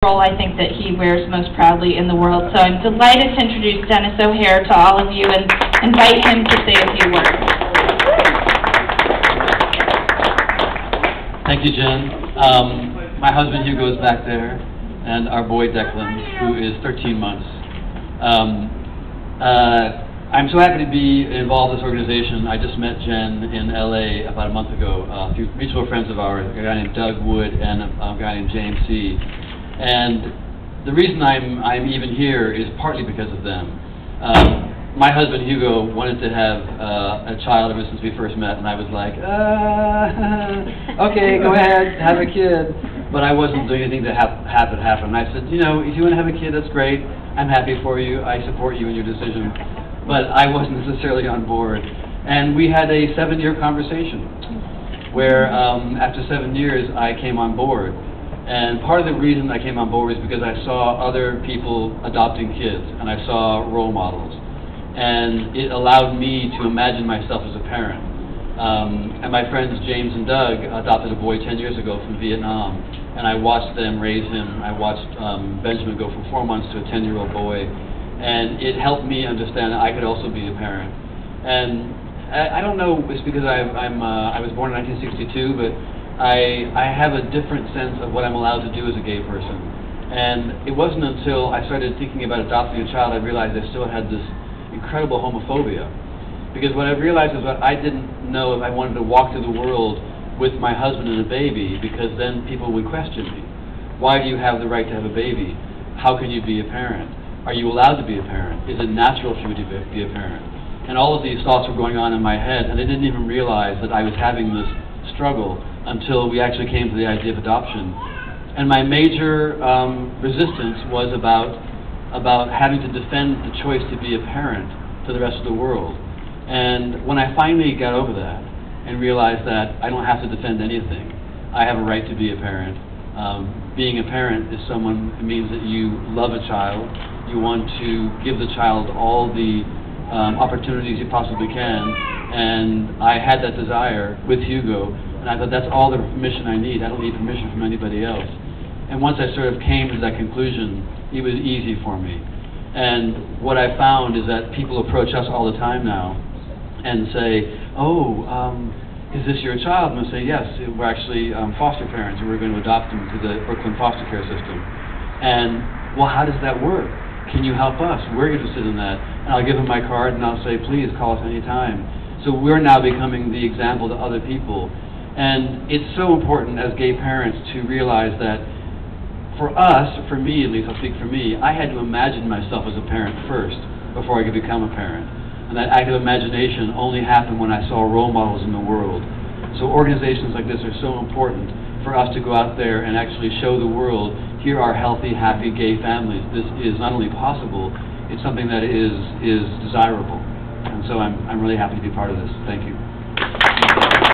role I think that he wears most proudly in the world. So I'm delighted to introduce Denis O'Hare to all of you and invite him to say a few words. Thank you, Jen. My husband Hugo is back there, and our boy Declan, who is 13 months. I'm so happy to be involved in this organization. I just met Jen in LA about a month ago through mutual friends of ours, a guy named Doug Wood and a guy named James C. And the reason I'm even here is partly because of them. My husband Hugo wanted to have a child ever since we first met, and I was like, okay, go ahead, have a kid. But I wasn't doing anything to have it happen. And I said, you know, if you want to have a kid, that's great. I'm happy for you. I support you in your decision. But I wasn't necessarily on board. And we had a 7-year conversation where after 7 years I came on board. And part of the reason I came on board was because I saw other people adopting kids, and I saw role models. And it allowed me to imagine myself as a parent. And my friends James and Doug adopted a boy 10 years ago from Vietnam, and I watched them raise him. I watched Benjamin go from 4 months to a 10-year-old boy. And it helped me understand that I could also be a parent. And I don't know, it's because I was born in 1962, but I have a different sense of what I'm allowed to do as a gay person. And it wasn't until I started thinking about adopting a child I realized I still had this incredible homophobia. Because what I realized is that I didn't know if I wanted to walk through the world with my husband and a baby, because then people would question me. Why do you have the right to have a baby? How can you be a parent? Are you allowed to be a parent? Is it natural for you to be a parent? And all of these thoughts were going on in my head, and I didn't even realize that I was having this struggle until we actually came to the idea of adoption. And my major resistance was about having to defend the choice to be a parent to the rest of the world. And when I finally got over that and realized that I don't have to defend anything, I have a right to be a parent. Being a parent is it means that you love a child. You want to give the child all the opportunities you possibly can, and I had that desire with Hugo, and I thought that's all the permission I need. I don't need permission from anybody else. And once I sort of came to that conclusion, it was easy for me. And what I found is that people approach us all the time now and say, oh, is this your child? And I say, yes, we're actually foster parents, and we're going to adopt them to the Brooklyn foster care system. And, well, how does that work? Can you help us? We're interested in that. And I'll give them my card, and I'll say, please call us anytime. So we're now becoming the example to other people. And it's so important as gay parents to realize that for us, for me at least, I'll speak for me, I had to imagine myself as a parent first before I could become a parent. And that act of imagination only happened when I saw role models in the world. So organizations like this are so important for us to go out there and actually show the world, here are healthy, happy gay families. This is not only possible, it's something that is desirable. And so I'm really happy to be part of this. Thank you.